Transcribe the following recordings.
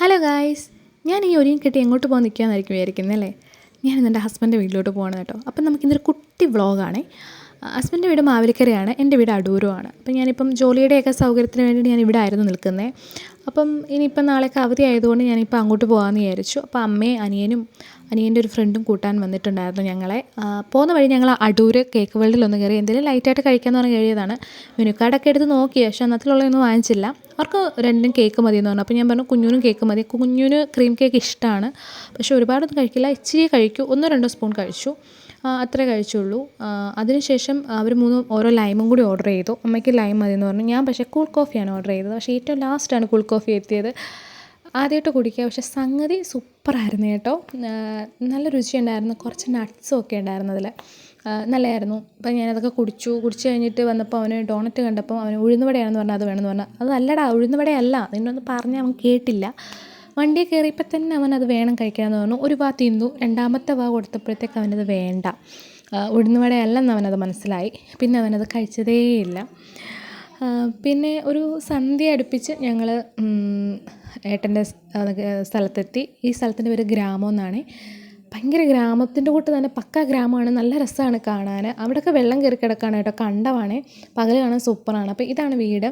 Hello guys, ഞാൻ ഈ ഒരുങ്ങി കെട്ടി എങ്ങോട്ട് പോകാൻ നിൽക്കാമെന്നായിരിക്കും വിചാരിക്കുന്നത് അല്ലേ. ഞാൻ എൻ്റെ ഹസ്ബൻഡിൻ്റെ വീട്ടിലോട്ട് പോകണം കേട്ടോ. അപ്പം നമുക്കിന്നൊരു കുട്ടി വ്ളോഗാണേ. ഹസ്ബൻഡിൻ്റെ വീട് മാവേലിക്കരയാണ്, എൻ്റെ വീട് അടൂരുമാണ്. അപ്പം ഞാനിപ്പം ജോലിയുടെയൊക്കെ സൗകര്യത്തിന് വേണ്ടി ഞാൻ ഇവിടെ ആയിരുന്നു നിൽക്കുന്നത്. അപ്പം ഇനിയിപ്പം നാളെയൊക്കെ അവധി ആയതുകൊണ്ട് ഞാനിപ്പോൾ അങ്ങോട്ട് പോകാമെന്ന് വിചാരിച്ചു. അപ്പോൾ അമ്മയും അനിയൻ്റെ ഒരു ഫ്രണ്ടും കൂട്ടാൻ വന്നിട്ടുണ്ടായിരുന്നു ഞങ്ങളെ. പോകുന്ന വഴി ഞങ്ങൾ അടൂർ കേക്ക് വേൾഡിലൊന്ന് കയറി എന്തെങ്കിലും ലൈറ്റായിട്ട് കഴിക്കാമെന്ന് പറഞ്ഞ് കഴിയതാണ്. മെനു കാർഡൊക്കെ എടുത്ത് നോക്കി, പക്ഷേ അന്നത്തിലുള്ളതൊന്നും വാങ്ങിച്ചില്ല. അവർക്ക് രണ്ടും കേക്ക് മതി എന്ന് പറഞ്ഞു. അപ്പോൾ ഞാൻ പറഞ്ഞു കുഞ്ഞിനും കേക്ക് മതി. കുഞ്ഞിന് ക്രീം കേക്ക് ഇഷ്ടമാണ്, പക്ഷേ ഒരുപാടൊന്നും കഴിക്കില്ല, ഇച്ചിരി കഴിക്കൂ, 1-2 സ്പൂൺ കഴിച്ചു, അത്രേ കഴിച്ചുള്ളൂ. അതിനുശേഷം അവർ മൂന്നും ഓരോ ലൈമും കൂടി ഓർഡർ ചെയ്തു. അമ്മയ്ക്ക് ലൈം മതി എന്ന് പറഞ്ഞു. ഞാൻ പക്ഷേ കൂൾ കോഫിയാണ് ഓർഡർ ചെയ്തത്. പക്ഷേ ഏറ്റവും ലാസ്റ്റാണ് കൂൾ കോഫി എത്തിയത്. ആദ്യമായിട്ട് കുടിക്കുക, പക്ഷേ സംഗതി സൂപ്പറായിരുന്നു കേട്ടോ. നല്ല രുചിയുണ്ടായിരുന്നു, കുറച്ച് നട്ട്സും ഒക്കെ ഉണ്ടായിരുന്നു അതിൽ, നല്ലതായിരുന്നു. അപ്പം ഞാനതൊക്കെ കുടിച്ച് കഴിഞ്ഞിട്ട് വന്നപ്പോൾ അവന് ഡോണറ്റ് കണ്ടപ്പോൾ അവന് ഉഴുന്നുവടയാണെന്ന് പറഞ്ഞാൽ അത് വേണമെന്ന് പറഞ്ഞാൽ അത് അല്ലടാ ഉഴുന്നുവടയല്ല നിന്നൊന്ന് പറഞ്ഞാൽ അവൻ കേട്ടില്ല. വണ്ടിയിൽ കയറിയപ്പോൾ തന്നെ അവനത് വേണം കഴിക്കാമെന്ന് പറഞ്ഞു. ഒരു വാ തിന്നു, രണ്ടാമത്തെ വാ കൊടുത്തപ്പോഴത്തേക്ക് അവനത് വേണ്ട, ഉഴുന്നുവടയല്ലെന്ന് അവനത് മനസ്സിലായി. പിന്നെ അവനത് കഴിച്ചതേയില്ല. പിന്നെ ഒരു സന്ധ്യ അടുപ്പിച്ച് ഞങ്ങൾ ഏട്ടൻ്റെ സ്ഥലത്തെത്തി. ഈ സ്ഥലത്തിൻ്റെ പേര് ഗ്രാമം എന്നാണ്. ഭയങ്കര ഗ്രാമത്തിൻ്റെ കൂട്ട് തന്നെ പക്ക ഗ്രാമമാണ്, നല്ല രസമാണ് കാണാൻ. അവിടെയൊക്കെ വെള്ളം കയറി കിടക്കുകയാണ് കേട്ടോ, കണ്ടവാണേ, പകൽ കാണാൻ സൂപ്പറാണ്. അപ്പോൾ ഇതാണ് വീട്.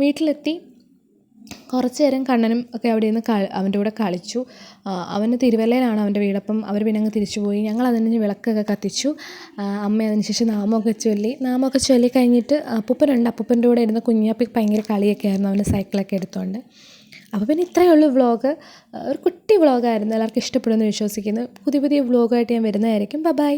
വീട്ടിലെത്തി കുറച്ച് നേരം കണ്ണനും ഒക്കെ അവിടെ നിന്ന് അവൻ്റെ കൂടെ കളിച്ചു. അവന് തിരുവല്ലയിലാണ് അവൻ്റെ വീട്. അപ്പം അവർ പിന്നെ അങ്ങ് തിരിച്ചു പോയി. ഞങ്ങൾ അതിന് വിളക്കൊക്കെ കത്തിച്ചു. അമ്മ അതിന് ശേഷം നാമമൊക്കെ ചൊല്ലി കഴിഞ്ഞിട്ട് അപ്പൂപ്പനുണ്ട്, അപ്പൂപ്പൻ്റെ കൂടെ ഇരുന്ന് കുഞ്ഞാപ്പി ഭയങ്കര കളിയൊക്കെ ആയിരുന്നു അവൻ്റെ സൈക്കിളൊക്കെ എടുത്തുകൊണ്ട്. അപ്പോൾ പിന്നെ ഇത്രയേ ഉള്ളൂ വ്ളോഗ്. ഒരു കുട്ടി വ്ളോഗായിരുന്നു, എല്ലാവർക്കും ഇഷ്ടപ്പെടുമെന്ന് വിശ്വസിക്കുന്നു. പുതിയ വ്ളോഗായിട്ട് ഞാൻ വരുന്നതായിരിക്കും. ബൈ.